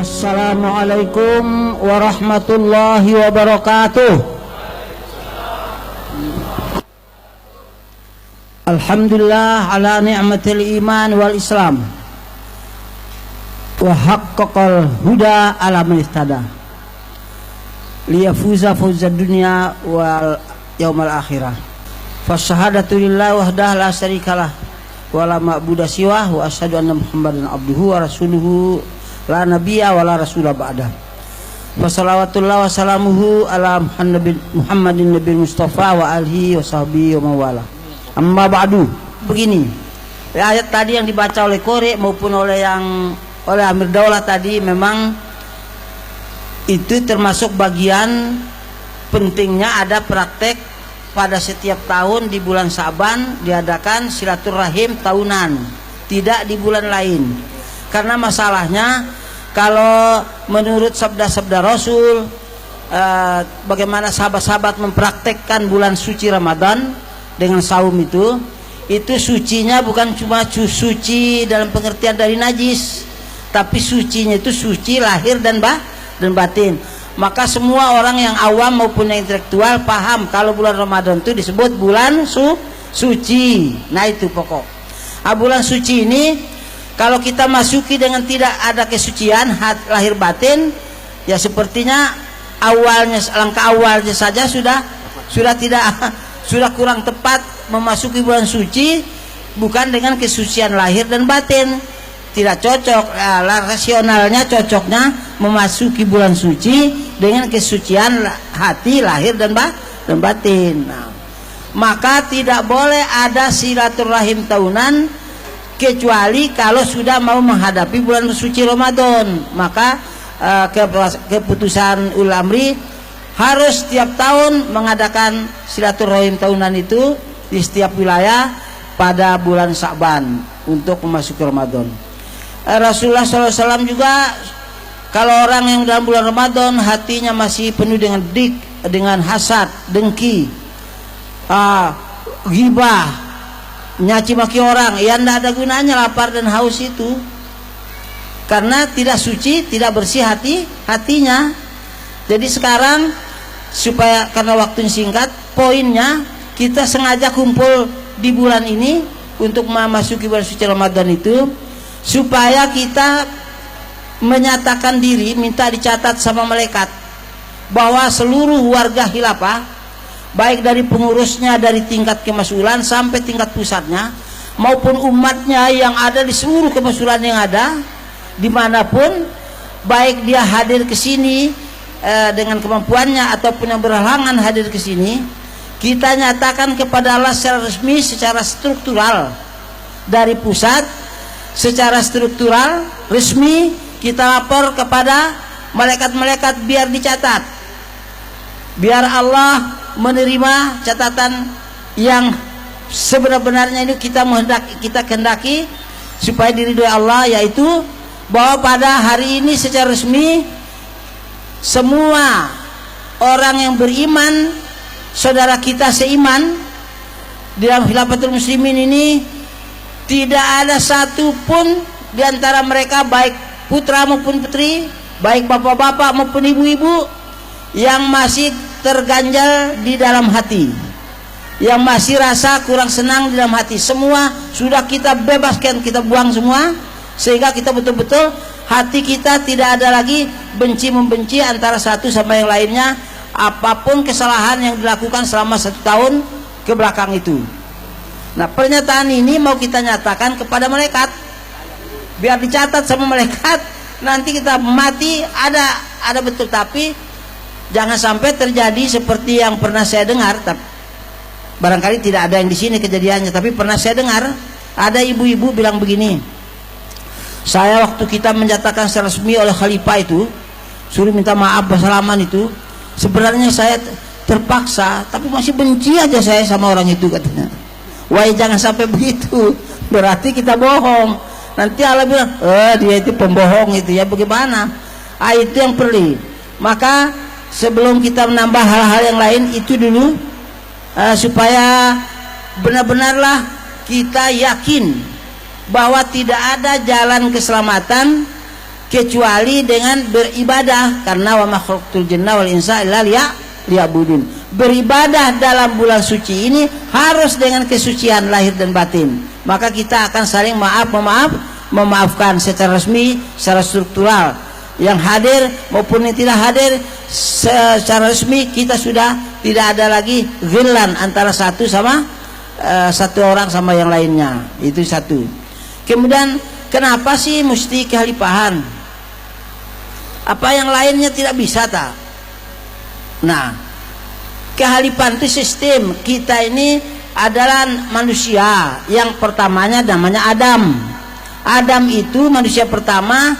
Assalamualaikum warahmatullahi wabarakatuh. Alhamdulillah ala ni'matil iman wal islam wa haqqaqal huda ala man ihtada liyafuza fawzad dunya wal yaumal akhirah. Fasyahadatu lillahi wahdahu la syarikalah wa la ma'budu siwah wa asyhadu anna Muhammadan abduhu wa rasuluhu la nabiyya wa la rasulah ba'dah. Wa salawatullah wa salamuhu ala Muhammadin nabil mustafa wa alihi wa sahbihi wa mawala. Amma ba'du. Begini, ayat tadi yang dibaca oleh Qori maupun oleh Amir Daulah tadi memang itu termasuk bagian pentingnya ada praktek pada setiap tahun di bulan Sa'ban diadakan silaturahim tahunan, tidak di bulan lain. Karena masalahnya kalau menurut sabda-sabda Rasul, bagaimana sahabat-sahabat mempraktekkan bulan suci Ramadan dengan saum itu sucinya bukan cuma suci dalam pengertian dari najis, tapi sucinya itu suci lahir dan batin. Maka semua orang yang awam maupun yang intelektual paham kalau bulan Ramadan itu disebut bulan suci. Nah itu pokok. Bulan suci ini kalau kita masuki dengan tidak ada kesucian lahir batin, ya sepertinya langkah awalnya saja sudah kurang tepat memasuki bulan suci, bukan dengan kesucian lahir dan batin. Tidak cocok. Rasionalnya cocoknya memasuki bulan suci dengan kesucian hati lahir dan batin. Nah, maka tidak boleh ada silaturahim tahunan kecuali kalau sudah mau menghadapi bulan suci Ramadan. Maka keputusan ulil amri harus setiap tahun mengadakan silaturahim tahunan itu di setiap wilayah pada bulan Sa'ban untuk memasuki Ramadan. Rasulullah SAW juga kalau orang yang dalam bulan Ramadan hatinya masih penuh dengan hasad, dengki, ghibah, nyaci maki orang, ya tidak ada gunanya lapar dan haus itu, karena tidak suci, tidak bersih hatinya. Jadi sekarang supaya karena waktunya singkat, poinnya kita sengaja kumpul di bulan ini untuk memasuki bulan suci Ramadan itu supaya kita menyatakan diri, minta dicatat sama malaikat bahwa seluruh warga khilafah, baik dari pengurusnya dari tingkat kemasulan sampai tingkat pusatnya maupun umatnya yang ada di seluruh kemasulan yang ada dimanapun, baik dia hadir ke sini dengan kemampuannya ataupun yang berhalangan hadir ke sini, kita nyatakan kepada Allah secara resmi, secara struktural dari pusat, secara struktural resmi kita lapor kepada malaikat-malaikat biar dicatat, biar Allah menerima catatan yang sebenar-benarnya ini kita kehendaki supaya diridhoi Allah, yaitu bahwa pada hari ini secara resmi semua orang yang beriman, saudara kita seiman di dalam Khilafatul Muslimin ini, tidak ada satu pun di antara mereka, baik putra maupun putri, baik bapak-bapak maupun ibu-ibu, yang masih terganjal di dalam hati, yang masih rasa kurang senang di dalam hati. Semua sudah kita bebaskan, kita buang semua, sehingga kita betul-betul hati kita tidak ada lagi benci-membenci antara satu sama yang lainnya, apapun kesalahan yang dilakukan selama 1 tahun ke belakang itu. Nah, pernyataan ini mau kita nyatakan kepada malaikat biar dicatat sama malaikat, nanti kita mati ada betul. Tapi jangan sampai terjadi seperti yang pernah saya dengar, barangkali tidak ada yang di sini kejadiannya, tapi pernah saya dengar ada ibu-ibu bilang begini, saya waktu kita menyatakan secara resmi oleh khalifah itu suruh minta maaf bersalaman itu, sebenarnya saya terpaksa, tapi masih benci aja saya sama orang itu, katanya. Wah, jangan sampai begitu, berarti kita bohong. Nanti Allah bilang, dia itu pembohong itu, ya bagaimana? Itu yang perlu. Maka sebelum kita menambah hal-hal yang lain itu dulu, supaya benar-benarlah kita yakin bahwa tidak ada jalan keselamatan kecuali dengan beribadah, karena wa ma khalaqtul jinna wal insa illa liya'budun. Beribadah dalam bulan suci ini harus dengan kesucian lahir dan batin. Maka kita akan saling memaafkan secara resmi, secara struktural. Yang hadir maupun yang tidak hadir, secara resmi kita sudah tidak ada lagi ghillan antara satu orang sama yang lainnya. Itu satu. Kemudian kenapa sih mesti kehalifahan? Apa yang lainnya tidak bisa tak? Nah, kehalifahan itu sistem. Kita ini adalah manusia. Yang pertamanya namanya Adam. Adam itu manusia pertama.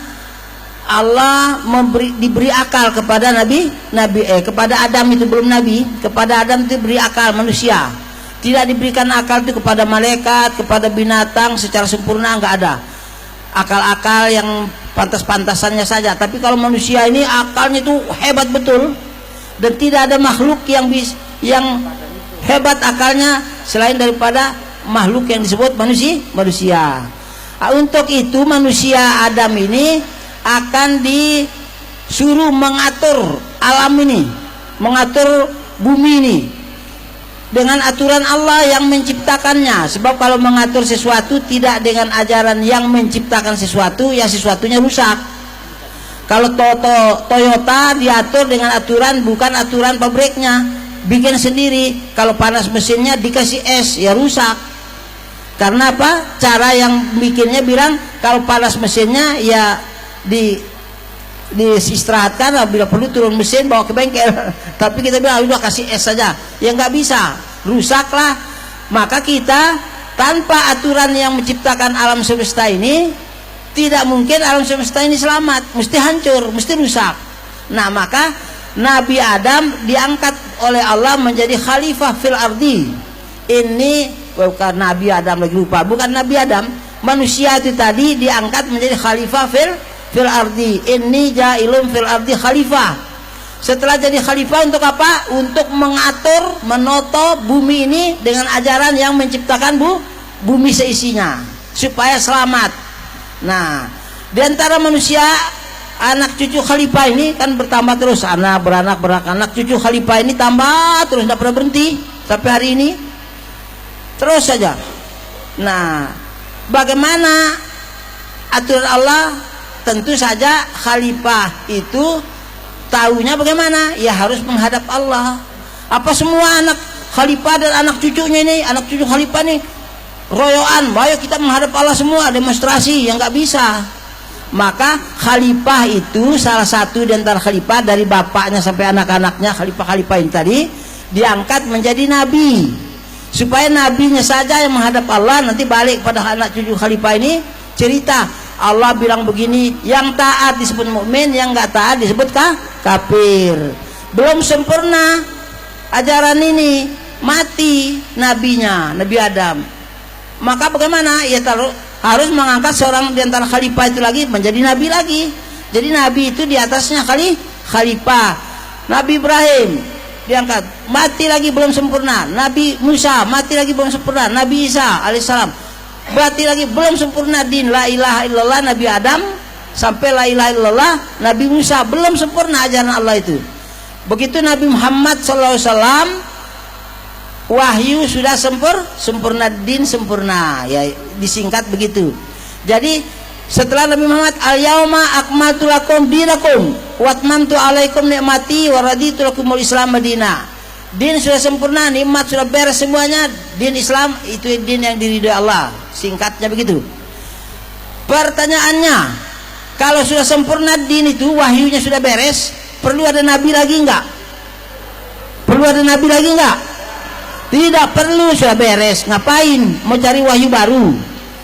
Allah diberi akal kepada kepada Adam itu belum nabi, kepada Adam itu diberi akal manusia. Tidak diberikan akal itu kepada malaikat, kepada binatang secara sempurna, enggak ada. Akal-akal yang pantas-pantasannya saja. Tapi kalau manusia ini akalnya itu hebat betul, dan tidak ada makhluk yang hebat akalnya selain daripada makhluk yang disebut manusia. Untuk itu manusia Adam ini akan disuruh mengatur alam ini, mengatur bumi ini dengan aturan Allah yang menciptakannya. Sebab kalau mengatur sesuatu tidak dengan ajaran yang menciptakan sesuatu, ya sesuatunya rusak. Kalau Toyota diatur dengan aturan bukan aturan pabriknya, bikin sendiri. Kalau panas mesinnya dikasih es, ya rusak. Karena apa? Cara yang bikinnya bilang kalau panas mesinnya ya diistirahatkan, bila perlu turun mesin bawa ke bengkel. Tapi kita bilang udah kasih es saja, ya nggak bisa, rusaklah. Maka kita tanpa aturan yang menciptakan alam semesta ini, tidak mungkin alam semesta ini selamat, mesti hancur, mesti rusak. Nah, maka Nabi Adam diangkat oleh Allah menjadi khalifah fil ardi. Ini bukan Nabi Adam lagi, lupa, bukan Nabi Adam, manusia itu tadi diangkat menjadi khalifah fil ardi. Inni ja'ilun fil ardi khalifah. Setelah jadi khalifah untuk apa? Untuk mengatur, menoto bumi ini dengan ajaran yang menciptakan bumi seisinya supaya selamat. Nah, di antara manusia anak cucu khalifah ini kan bertambah terus, anak beranak cucu khalifah ini tambah terus, tidak pernah berhenti sampai hari ini terus saja. Nah, bagaimana aturan Allah? Tentu saja khalifah itu tahunya bagaimana? Ya harus menghadap Allah. Apa semua anak khalifah dan anak cucunya ini, anak cucu khalifah ini royoan, ayo kita menghadap Allah semua, demonstrasi, yang nggak bisa. Maka khalifah itu salah satu di antara khalifah, dari bapaknya sampai anak-anaknya, khalifah-khalifah ini tadi diangkat menjadi nabi, supaya nabinya saja yang menghadap Allah. Nanti balik pada anak cucu khalifah ini cerita Allah bilang begini, yang taat disebut mukmin, yang nggak taat disebut kafir. Belum sempurna ajaran ini, mati nabinya, Nabi Adam. Maka bagaimana? Ya harus mengangkat seorang di antara khalifah itu lagi menjadi nabi lagi. Jadi nabi itu di atasnya khalifah. Nabi Ibrahim diangkat, mati lagi belum sempurna. Nabi Musa mati lagi belum sempurna. Nabi Isa alaihissalam berarti lagi belum sempurna din la ilaha illallah Nabi Adam sampai la ilaha illallah Nabi Musa, belum sempurna ajaran Allah itu. Begitu Nabi Muhammad SAW wahyu sudah sempurna din sempurna, ya disingkat begitu. Jadi setelah Nabi Muhammad al-yauma akmaltu lakum dinakum wa atmamtu alaikum ni'mati wa raditu lakumul Islam madinah. Din sudah sempurna, nikmat sudah beres semuanya. Din Islam itu din yang diridhoi Allah. Singkatnya begitu. Pertanyaannya, kalau sudah sempurna din itu, wahyunya sudah beres, perlu ada nabi lagi enggak? Perlu ada nabi lagi enggak? Tidak perlu, sudah beres. Ngapain mau cari wahyu baru?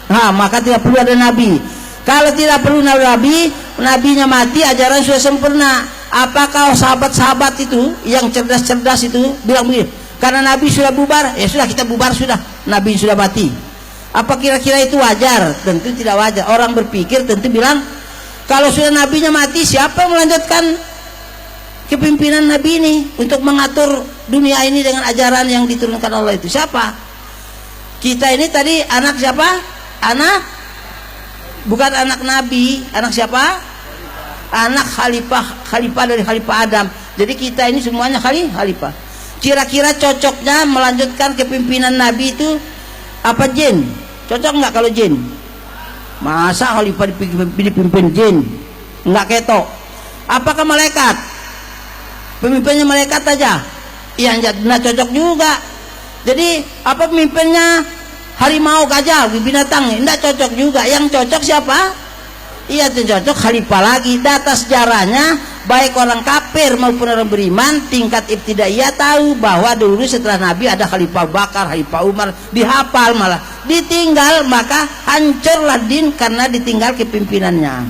Nah, maka tidak perlu ada nabi. Kalau tidak perlu nabi, nabinya mati, ajaran sudah sempurna. Apakah sahabat-sahabat itu yang cerdas-cerdas itu bilang begini, karena Nabi sudah bubar, ya sudah kita bubar sudah, Nabi sudah mati? Apa kira-kira itu wajar? Tentu tidak wajar. Orang berpikir tentu bilang, kalau sudah Nabinya mati, siapa yang melanjutkan kepimpinan Nabi ini untuk mengatur dunia ini dengan ajaran yang diturunkan Allah itu? Siapa? Kita ini tadi anak siapa? Anak bukan anak Nabi, anak siapa? anak khalifah dari khalifah Adam. Jadi kita ini semuanya khalifah. Kira-kira cocoknya melanjutkan kepimpinan Nabi itu apa jin? Cocok nggak kalau jin? Masa khalifah dipimpin jin? Nggak ketok. Apakah malaikat? Pemimpinnya malaikat aja? Iya, nggak cocok juga. Jadi apa pemimpinnya harimau, gajah, binatang? Nggak cocok juga. Yang cocok siapa? Iya, cocok khalifah lagi. Data sejarahnya baik orang kafir maupun orang beriman tingkat ibtidaiyah tahu bahwa dulu setelah Nabi ada Khalifah Bakar, Khalifah Umar, dihafal, malah ditinggal, maka hancurlah din karena ditinggal kepimimpinannya.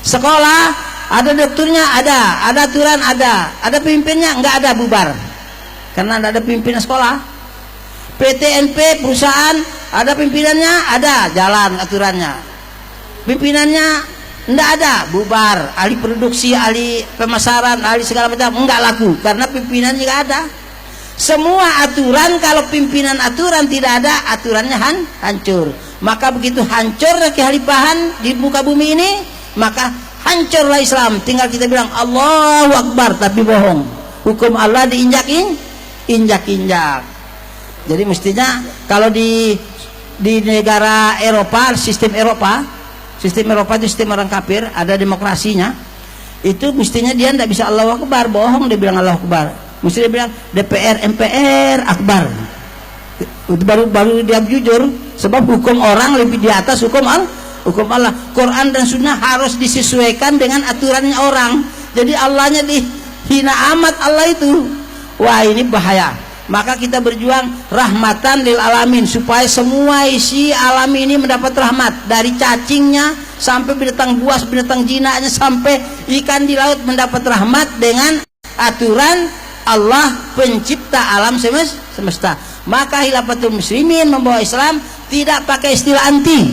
Sekolah ada dokternya, ada aturan, ada pemimpinnya, nggak ada, bubar karena nggak ada pimpinan sekolah. PTNP perusahaan ada pimpinannya, ada, jalan aturannya. Pimpinannya nggak ada, bubar. Ahli produksi, ahli pemasaran, ahli segala macam nggak laku karena pimpinan nggak ada. Semua aturan, kalau pimpinan aturan tidak ada, aturannya hancur. Maka begitu hancur kekhalifahan di muka bumi ini, maka hancurlah Islam. Tinggal kita bilang Allahu Akbar tapi bohong. Hukum Allah diinjak-injak. Jadi mestinya kalau di negara Eropa, sistem Eropa itu sistem orang kafir, ada demokrasinya. Itu mestinya dia tidak bisa Allahu Akbar, bohong dia bilang Allahu Akbar. Mesti dia bilang DPR MPR Akbar. Itu baru dia jujur, sebab hukum orang lebih di atas hukum Allah. Quran dan Sunnah harus disesuaikan dengan aturannya orang. Jadi Allahnya dihina amat Allah itu. Wah, ini bahaya. Maka kita berjuang rahmatan lil alamin, supaya semua isi alam ini mendapat rahmat, dari cacingnya sampai binatang buas, binatang jinaknya, sampai ikan di laut mendapat rahmat dengan aturan Allah pencipta alam semesta. Maka Khilafatul Muslimin membawa Islam tidak pakai istilah anti,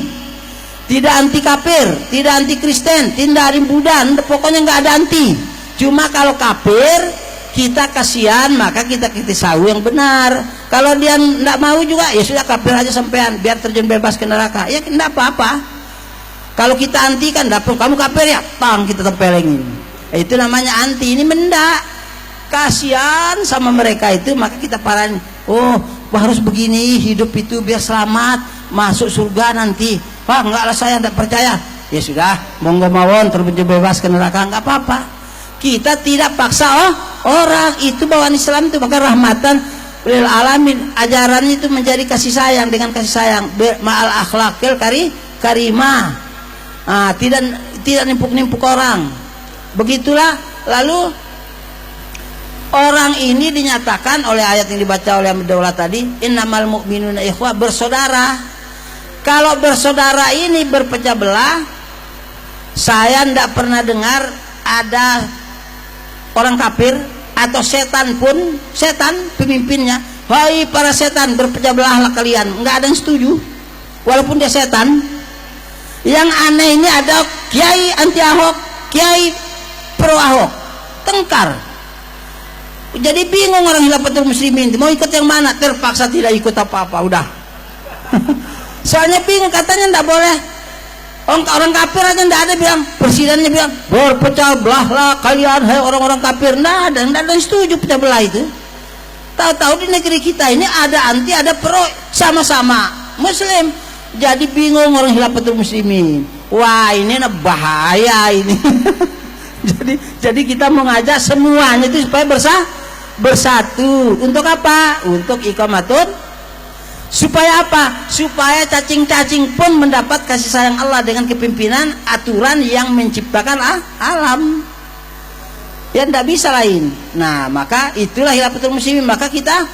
tidak anti kafir, tidak anti Kristen, tidak anti Buddha, pokoknya nggak ada anti. Cuma kalau kafir kita kasihan, maka kita sahu yang benar. Kalau dia tidak mau juga, ya sudah kafir aja sampean, biar terjun bebas ke neraka. Ya tidak apa-apa. Kalau kita anti kan, kamu kafir ya, tang kita tempelengin. Itu namanya anti. Ini mendak. Kasihan sama mereka itu, maka kita parahin. Oh, harus begini hidup itu biar selamat, masuk surga nanti. Wah, enggaklah, saya tidak percaya. Ya sudah, monggo mawon terjun bebas ke neraka, enggak apa-apa. Kita tidak paksa orang. Itu bawaan Islam itu, maka rahmatan lil alamin, ajarannya itu menjadi kasih sayang, dengan kasih sayang ma'al akhlaqil karimah. Tidak nimpuk-nimpuk orang. Begitulah. Lalu orang ini dinyatakan oleh ayat yang dibaca oleh Abdullah tadi, innamal mu'minuna ikhwah, bersaudara. Kalau bersaudara ini berpecah belah, saya tidak pernah dengar ada orang kafir atau setan pun, setan pemimpinnya, hai para setan berpecah belahlah kalian, nggak ada yang setuju walaupun dia setan. Yang aneh ini ada kiai anti Ahok, kiai pro Ahok, tengkar. Jadi bingung orang Khilafatul Muslimin mau ikut yang mana, terpaksa tidak ikut apa-apa, udah. Soalnya bingung, katanya nggak boleh. Orang kafir aja nggak ada, bilang presidennya bilang berpecah belahlah kalian, hai orang-orang kafir. Nggak ada yang setuju pecah belah itu. Tahu-tahu di negeri kita ini ada anti, ada pro, sama-sama Muslim. Jadi bingung orang Khilafatul Muslimin. Wah, ini bahaya ini. jadi kita mengajak semuanya itu supaya bersatu. Untuk apa? Untuk iqamatun. Supaya apa? Supaya cacing-cacing pun mendapat kasih sayang Allah dengan kepimpinan aturan yang menciptakan alam. Ya tidak bisa lain. Nah, maka itulah Khilafatul Muslimin. Maka kita,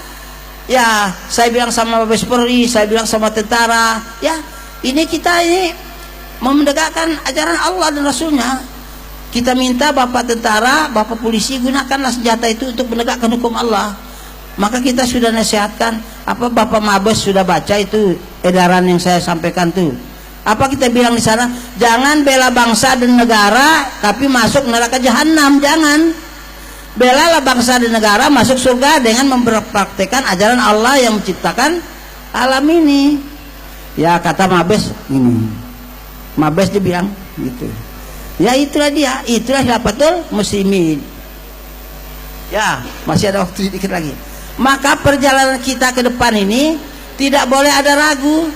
ya saya bilang sama Mabes Polri, saya bilang sama tentara, ya kita ini menegakkan ajaran Allah dan Rasulnya. Kita minta Bapak tentara, Bapak polisi, gunakanlah senjata itu untuk menegakkan hukum Allah. Maka kita sudah nasihatkan, apa Bapak Mabes sudah baca itu edaran yang saya sampaikan tuh. Apa kita bilang di sana, jangan bela bangsa dan negara tapi masuk neraka jahanam, jangan. Belalah bangsa dan negara masuk surga dengan mempraktekkan ajaran Allah yang menciptakan alam ini. Ya kata Mabes ini. Mabes dia bilang gitu. Ya itulah dia, itulah Khilafatul Muslimin. Ya, masih ada waktu sedikit lagi. Maka perjalanan kita ke depan ini tidak boleh ada ragu.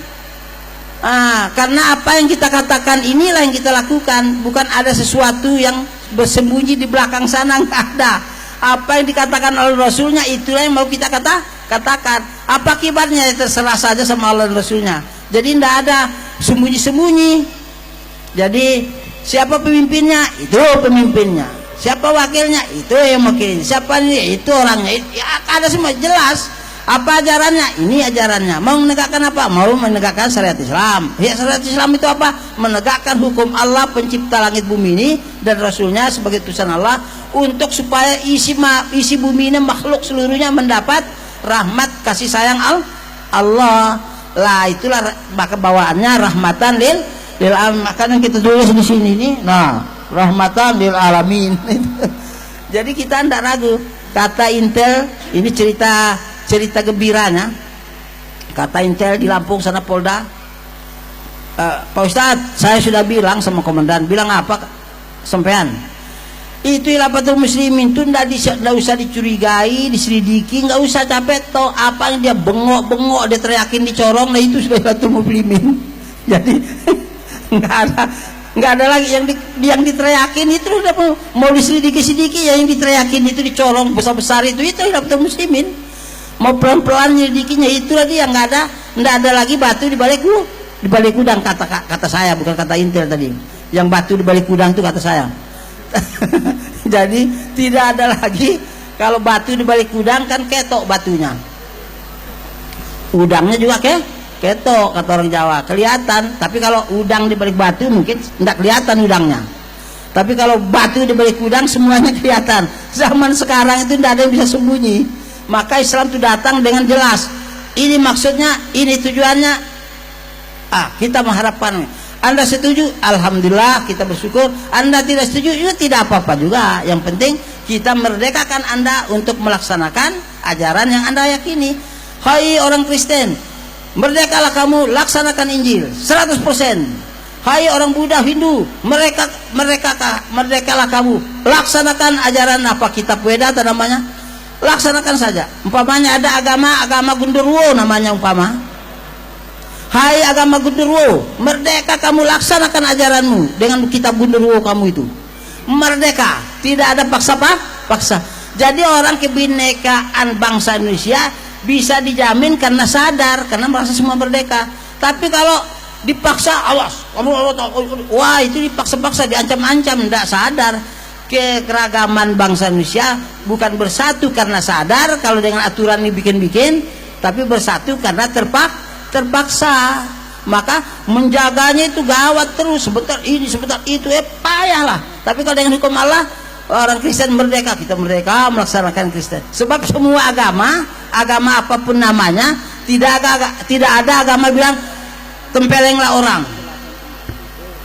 Karena apa yang kita katakan inilah yang kita lakukan, bukan ada sesuatu yang bersembunyi di belakang sana, nggak ada. Apa yang dikatakan oleh Rasulnya itulah yang mau kita katakan. Apa akibatnya terserah saja sama Allah dan Rasulnya. Jadi tidak ada sembunyi-sembunyi. Jadi siapa pemimpinnya, itu pemimpinnya. Siapa wakilnya, itu yang wakilnya. Siapa ini, itu orangnya. Ya, ada semua jelas. Apa ajarannya? Ini ajarannya. Mau menegakkan apa? Mau menegakkan syariat Islam. Ya, syariat Islam itu apa? Menegakkan hukum Allah pencipta langit bumi ini dan Rasulnya sebagai utusan Allah, untuk supaya isi bumi ini, makhluk seluruhnya mendapat rahmat kasih sayang Allah. Lah itulah bawaannya rahmatan lil alamin. Makanya kita tulis di sini nih. Nah, rahmatan lil alamin. Jadi kita tidak ragu. Kata Intel, ini cerita gembiranya. Kata Intel di Lampung sana, Polda, Pak Ustadz, saya sudah bilang sama komandan. Bilang apa sampean? Itu Khilafatul Muslimin itu tidak usah dicurigai, diselidiki, nggak usah capek. Toh apa yang dia bengok dia teriakin dicorong, nah itu sudah Khilafatul Muslimin. Jadi nggak ada lagi yang diteriakin itu udah mau diselidiki sedikit, yang diteriakin itu dicorong besar itu Khilafatul Muslimin. Mau pelan-pelan nyelidikinya, itulah dia. nggak ada lagi batu di balik gudang, kata saya, bukan kata Intel tadi. Yang batu di balik gudang itu kata saya. Jadi tidak ada lagi. Kalau batu di balik gudang kan ketok batunya, udangnya juga ketok kata orang Jawa, kelihatan. Tapi kalau udang di balik batu mungkin tidak kelihatan udangnya. Tapi kalau batu di balik udang semuanya kelihatan. Zaman sekarang itu tidak ada yang bisa sembunyi. Maka Islam itu datang dengan jelas. Ini maksudnya, ini tujuannya. Kita mengharapkan. Anda setuju, alhamdulillah, kita bersyukur. Anda tidak setuju, itu tidak apa-apa juga. Yang penting kita merdekakan Anda untuk melaksanakan ajaran yang Anda yakini. Hai orang Kristen, merdekalah kamu, laksanakan Injil 100%. Hai orang Buddha, Hindu, merdekalah kamu, laksanakan ajaran apa, kitab Weda atau namanya, laksanakan saja. Umpamanya ada agama Gundurwo namanya umpama. Hai agama Gundurwo, merdeka kamu, laksanakan ajaranmu dengan kitab Gundurwo kamu itu. Merdeka, tidak ada paksa. Jadi orang kebinekaan bangsa Indonesia bisa dijamin karena sadar, karena merasa semua merdeka. Tapi kalau dipaksa, awas, wah itu dipaksa-paksa, diancam-ancam, tidak sadar. Keragaman bangsa Indonesia bukan bersatu karena sadar kalau dengan aturan ini bikin-bikin, tapi bersatu karena terpaksa. Maka menjaganya itu gawat terus, sebentar ini sebentar itu, payahlah. Tapi kalau dengan hukum Allah, orang Kristen merdeka, kita merdeka melaksanakan Kristen. Sebab semua agama apapun namanya, tidak ada agama bilang tempelenglah orang,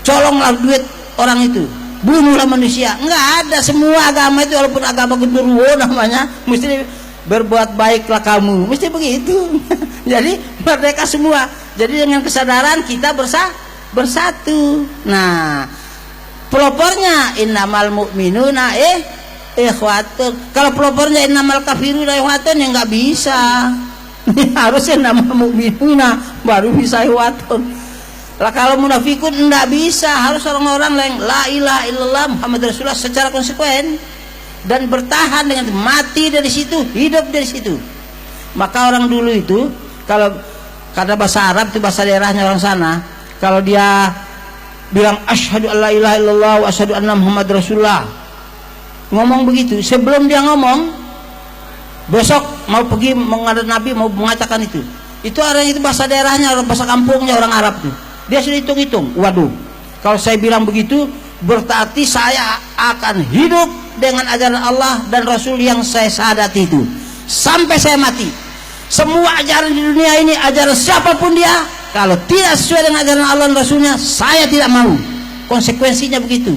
colonglah duit orang itu, bunuhlah manusia. Enggak ada. Semua agama itu, walaupun agama Gundurwo namanya, mesti berbuat baiklah kamu, mesti begitu. Jadi merdeka semua. Jadi dengan kesadaran kita bersatu. Nah, pelopornya innamal mu'minuna ikhwatun. Kalau pelopornya innamal kafiruna ikhwatun, ya nggak bisa. Harusnya innamal mu'minuna baru bisa ikhwatun. Lah kalau munafikun enggak bisa, harus orang-orang yang la ilaha illallah Muhammad Rasulullah secara konsekuen dan bertahan dengan mati dari situ, hidup dari situ. Maka orang dulu itu, kalau kata bahasa Arab itu bahasa daerahnya orang sana, kalau dia bilang asyhadu alla ilaha illallah wa asyhadu anna Muhammad Rasulullah, ngomong begitu, sebelum dia ngomong besok mau pergi menghadap Nabi, mau mengatakan itu orang itu bahasa daerahnya, orang bahasa kampungnya orang Arab tuh. Dia sudah hitung-hitung, waduh, kalau saya bilang begitu berarti saya akan hidup dengan ajaran Allah dan Rasul yang saya sadati itu sampai saya mati. Semua ajaran di dunia ini, ajaran siapapun dia, kalau tidak sesuai dengan ajaran Allah dan Rasulnya, saya tidak mau. Konsekuensinya begitu.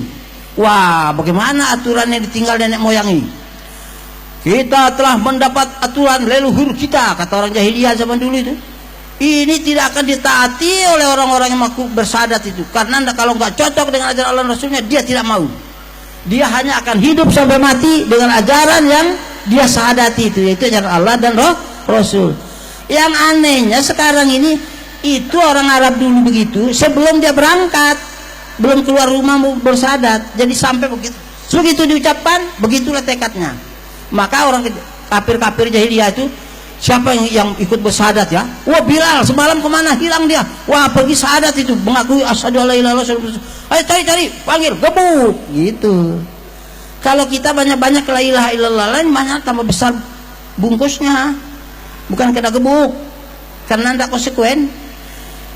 Wah, bagaimana aturan yang ditinggal nenek moyang ini? Kita telah mendapat aturan leluhur kita, kata orang jahiliyah zaman dulu itu. ini tidak akan ditaati oleh orang-orang yang mengaku bersyahadat itu, karena kalau nggak cocok dengan ajaran Allah dan Rasulnya, dia tidak mau. Dia hanya akan hidup sampai mati dengan ajaran yang dia syahadati itu, yaitu ajaran Allah dan Rasul. Yang anehnya sekarang ini, itu orang Arab dulu begitu, sebelum dia berangkat, belum keluar rumah mau bersyahadat, jadi sampai begitu diucapkan, begitulah tekadnya. Maka orang kafir-kafir jahiliyah itu, siapa yang ikut bersyahadat ya? Wah, Bilal semalam kemana? Hilang dia. Wah, pergi syahadat itu, mengakui asyhadu alla ilaha illallah. Ayo cari, panggil, gebuk, gitu. Kalau kita banyak-banyak la ilaha illallah lain, banyak tambah besar bungkusnya, bukan kena gebuk, karena tidak konsekuen.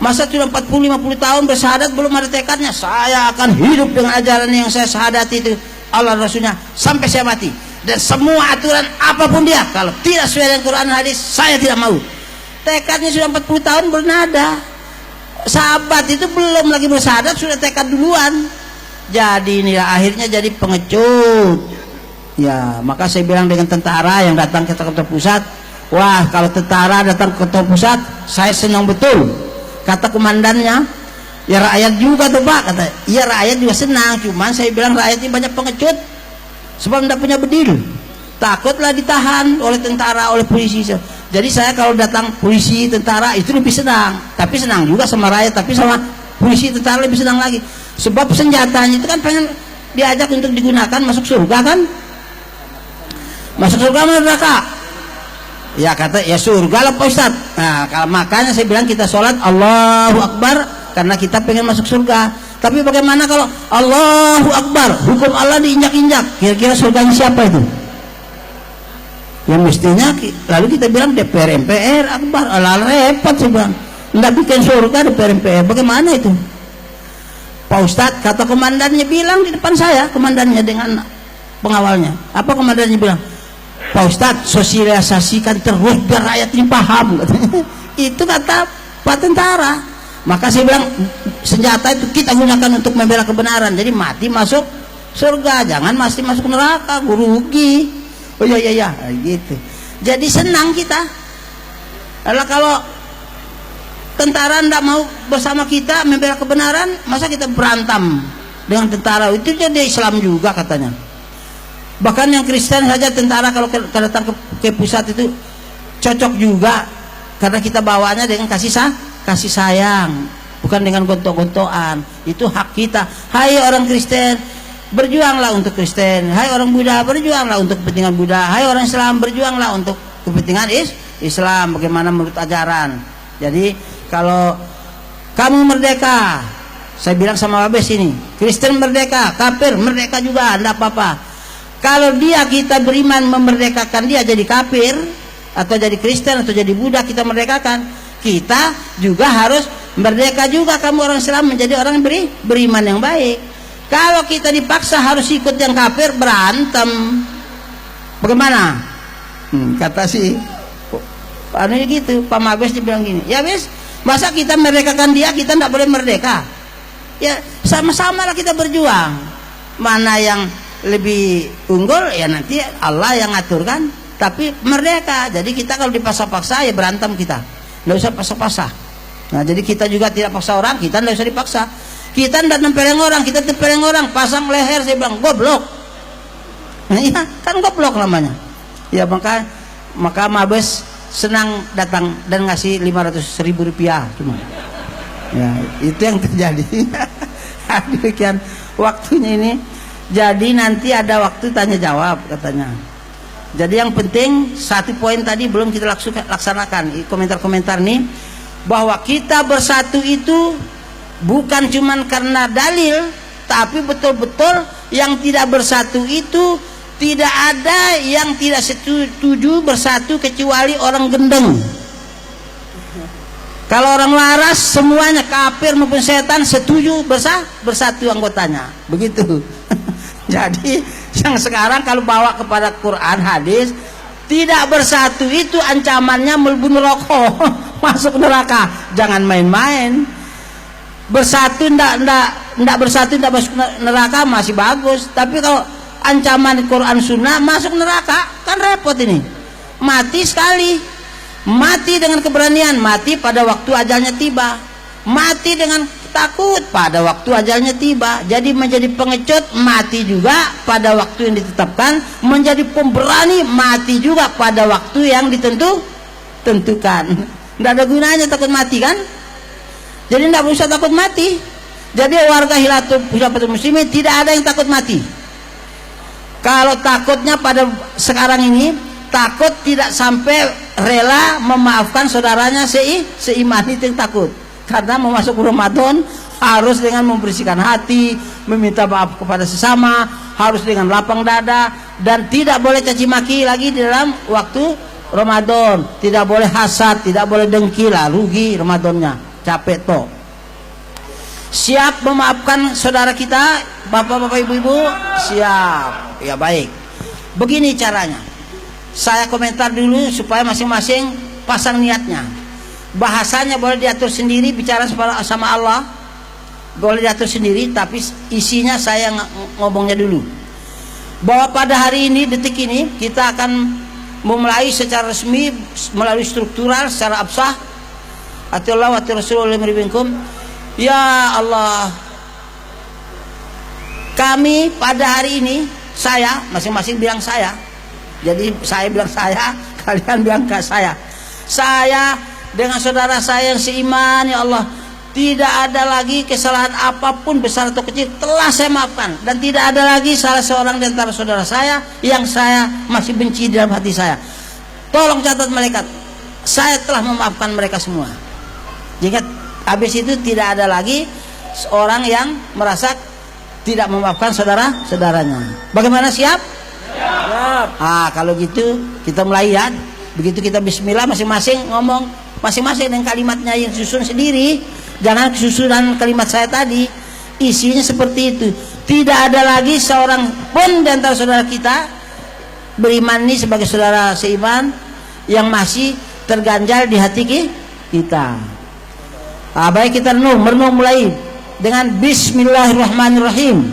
Masa sudah 40-50 tahun bersyahadat belum ada tekadnya, saya akan hidup dengan ajaran yang saya syahadati itu, Allah Rasulnya, sampai saya mati. Dan semua aturan apapun dia, kalau tidak sesuai dengan Quran hadis, saya tidak mau. Tekadnya sudah 40 tahun belum ada. Sahabat itu belum lagi bersyahadat sudah tekad duluan. Jadi inilah akhirnya jadi pengecut. Ya, maka saya bilang dengan tentara yang datang ke kantor pusat, wah, kalau tentara datang ke kantor pusat, saya senang betul. Kata komandannya, ya rakyat juga tuh Pak, kata, iya rakyat juga senang, cuman saya bilang rakyat ini banyak pengecut, sebab tidak punya bedil, takutlah ditahan oleh tentara, oleh polisi. Jadi saya kalau datang polisi, tentara itu lebih senang, tapi senang juga sama rakyat, tapi sama polisi, tentara lebih senang lagi, sebab senjatanya itu kan pengen diajak untuk digunakan masuk surga kan, masuk surga neraka. Ya kata, ya surga lah Pak Ustaz. Nah, makanya saya bilang kita sholat Allahu Akbar karena kita pengen masuk surga. Tapi bagaimana kalau Allahu Akbar, hukum Allah diinjak-injak, kira-kira surganya siapa itu? Ya mestinya lalu kita bilang DPR MPR Akbar, ala repot sih bang, nggak bikin surga DPR MPR, bagaimana itu? Pak Ustadz, kata komandannya bilang di depan saya, komandannya dengan pengawalnya, apa komandannya bilang? Pak Ustadz, sosialisasikan terus biar rakyat ini paham, katanya. Itu kata Pak tentara. Maka saya bilang senjata itu kita gunakan untuk membela kebenaran, jadi mati masuk surga, jangan masih masuk neraka, rugi. Oh iya gitu. Jadi senang kita. Lalu kalau tentara tidak mau bersama kita membela kebenaran, masa kita berantem dengan tentara? Itu jadi Islam juga katanya. Bahkan yang Kristen saja tentara kalau datang ke pusat itu cocok juga, karena kita bawanya dengan kasih sayang, bukan dengan gontok-gontokan. Itu hak kita. Hai orang Kristen, berjuanglah untuk Kristen. Hai orang Buddha, berjuanglah untuk kepentingan Buddha. Hai orang Islam, berjuanglah untuk kepentingan Islam, bagaimana menurut ajaran. Jadi kalau kamu merdeka, saya bilang sama Babes ini, Kristen merdeka, kafir merdeka juga, tidak apa-apa. Kalau kita beriman memerdekakan dia jadi kafir atau jadi Kristen atau jadi Buddha, kita merdekakan, kita juga harus merdeka juga, kamu orang Islam menjadi orang beriman yang baik. Kalau kita dipaksa harus ikut yang kafir, berantem, bagaimana? Kata si gitu, Pak Mabes dibilang gini, ya wes, masa kita merdekakan dia, kita tidak boleh merdeka? Ya sama-sama lah kita berjuang, mana yang lebih unggul ya nanti Allah yang aturkan, tapi merdeka. Jadi kita kalau dipaksa-paksa ya berantem kita, nggak usah paksa-paksa. Nah jadi kita juga tidak paksa orang, kita nggak usah dipaksa. Kita tidak nempeleng orang, kita tempeleng orang, pasang leher, saya bilang goblok. Nah, iya kan goblok namanya. Ya maka Mabes senang datang dan ngasih 500.000 rupiah cuma. Ya itu yang terjadi. Demikian waktunya ini. Jadi nanti ada waktu tanya jawab katanya. Jadi yang penting satu poin tadi belum kita laksanakan, komentar-komentar nih, bahwa kita bersatu itu bukan cuman karena dalil, tapi betul-betul yang tidak bersatu itu tidak ada yang tidak setuju bersatu kecuali orang gendeng. Kalau orang waras semuanya kafir maupun setan setuju bersatu anggotanya, begitu. Jadi yang sekarang kalau bawa kepada Quran hadis tidak bersatu itu ancamannya mlebu neraka, masuk neraka. Jangan main-main. Bersatu ndak bersatu ndak masuk neraka masih bagus. Tapi kalau ancaman Quran Sunnah masuk neraka kan repot ini. Mati sekali. mati dengan keberanian, mati pada waktu ajalnya tiba. Mati dengan takut, pada waktu ajalnya tiba. Jadi menjadi pengecut, mati juga pada waktu yang ditetapkan. Menjadi pemberani, mati juga pada waktu yang tentukan. Tidak ada gunanya takut mati kan? Jadi tidak usah takut mati. Jadi warga Hilafatul Muslimin tidak ada yang takut mati. Kalau takutnya pada sekarang ini, takut tidak sampai rela memaafkan saudaranya seiman, itu yang takut. Karena memasuki Ramadan harus dengan membersihkan hati, meminta maaf kepada sesama, harus dengan lapang dada, dan tidak boleh caci maki lagi di dalam waktu Ramadan. Tidak boleh hasad, tidak boleh dengki lah, rugi Ramadannya, capek toh. Siap memaafkan saudara kita, bapak-bapak, ibu-ibu? Siap. Ya baik. Begini caranya. Saya komentar dulu supaya masing-masing pasang niatnya. Bahasanya boleh diatur sendiri, bicara sama Allah boleh diatur sendiri, tapi isinya saya ngomongnya dulu. Bahwa pada hari ini, detik ini, kita akan memulai secara resmi, melalui struktural, secara absah. Atiullah wa Rasulullah minkum. Ya Allah, kami pada hari ini, saya, masing-masing bilang saya. Jadi saya bilang saya, kalian bilang ke saya. Saya dengan saudara saya yang seiman, ya Allah, tidak ada lagi kesalahan apapun besar atau kecil telah saya maafkan, dan tidak ada lagi salah seorang di antara saudara saya yang saya masih benci dalam hati saya. Tolong catat malaikat, saya telah memaafkan mereka semua. Jika habis itu tidak ada lagi seorang yang merasa tidak memaafkan saudara-saudaranya. Bagaimana, siap? Siap. Kalau gitu kita mulai ya. Begitu kita bismillah, masing-masing ngomong masing-masing dengan kalimatnya yang susun sendiri. Jangan susunan kalimat saya tadi. Isinya seperti itu. Tidak ada lagi seorang pun di antara saudara kita beriman ini sebagai saudara seiman yang masih terganjal di hati kita. Baik, kita merenung mulai dengan Bismillahirrahmanirrahim.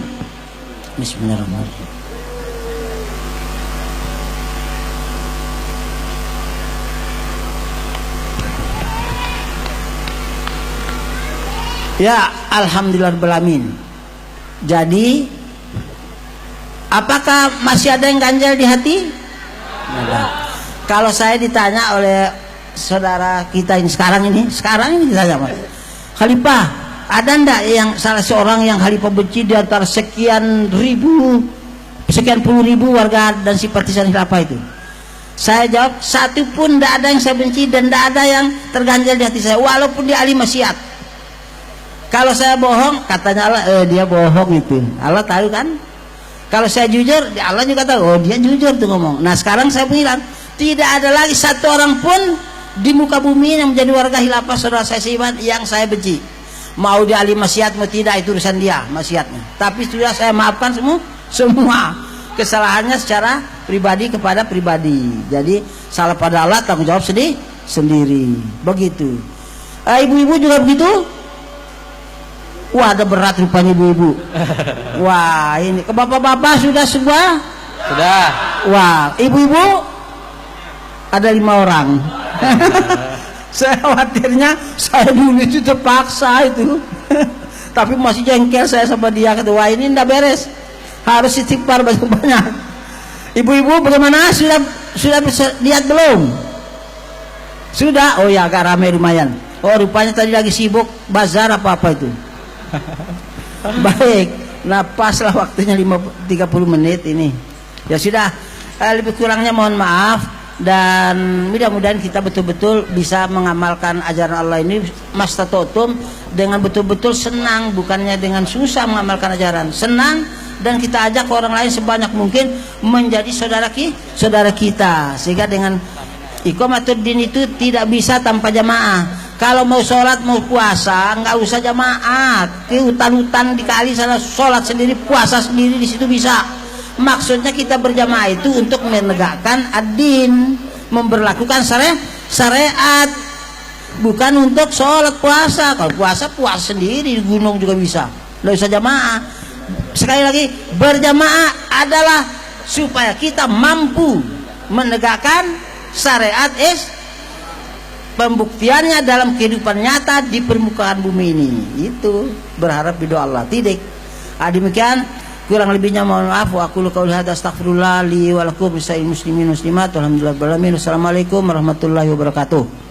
Bismillahirrahmanirrahim. Ya, alhamdulillahirrahmanirrahim. Jadi, apakah masih ada yang ganjal di hati? Ada. Kalau saya ditanya oleh saudara kita ini sekarang ini ditanya, Mas, Khalifah, ada ndak yang salah seorang yang Khalifah benci di antara sekian puluh ribu warga dan simpatisan khilafah itu? Saya jawab, satu pun ndak ada yang saya benci dan ndak ada yang terganjal di hati saya, walaupun dia ahli maksiat. Kalau saya bohong, katanya Allah, dia bohong itu. Allah tahu kan? Kalau saya jujur, Allah juga tahu, dia jujur tuh ngomong. Nah sekarang saya bilang, tidak ada lagi satu orang pun di muka bumi yang menjadi warga khilafah saudara saya seiman yang saya benci. Mau dia ahli maksiat mau tidak, itu urusan dia maksiatnya. Tapi sudah saya maafkan semua kesalahannya secara pribadi kepada pribadi. Jadi salah pada Allah, tanggung jawab sendiri. Begitu. Ibu-ibu juga begitu? Wah, ada berat rupanya ibu-ibu. Wah, ini ke bapak-bapak sudah semua? Sudah. Wah, ibu-ibu ada 5 orang. Saya khawatirnya saya dulu itu terpaksa itu. Tapi masih jengkel saya sama dia, kata, wah ini ndak beres, harus istighfar banyak-banyak. Ibu-ibu bagaimana, sudah bisa lihat belum? Sudah? Oh ya, agak ramai lumayan. Oh rupanya tadi lagi sibuk bazar apa-apa itu. Baik, nah paslah waktunya 30 menit ini. Ya sudah, lebih kurangnya mohon maaf. Dan mudah-mudahan kita betul-betul bisa mengamalkan ajaran Allah ini mastatotum dengan betul-betul senang, bukannya dengan susah mengamalkan ajaran. Senang, dan kita ajak orang lain sebanyak mungkin menjadi saudara kita. Sehingga dengan iqamatuddin itu tidak bisa tanpa jamaah. Kalau mau sholat mau puasa nggak usah jamaah, ke hutan-hutan di kali sana sholat sendiri, puasa sendiri, di situ bisa. Maksudnya kita berjamaah itu untuk menegakkan ad-din, memberlakukan syariat, bukan untuk sholat puasa. Kalau puasa sendiri di gunung juga bisa, nggak usah jamaah. Sekali lagi, berjamaah adalah supaya kita mampu menegakkan syariat pembuktiannya dalam kehidupan nyata di permukaan bumi ini. Itu berharap ridho Allah. Tidak. Demikian, kurang lebihnya mohon maaf. Wa aqulu qouli hadza astaghfirullah li wa lakum lisa'il muslimin muslimat. Alhamdulillah. Assalamualaikum warahmatullahi wabarakatuh.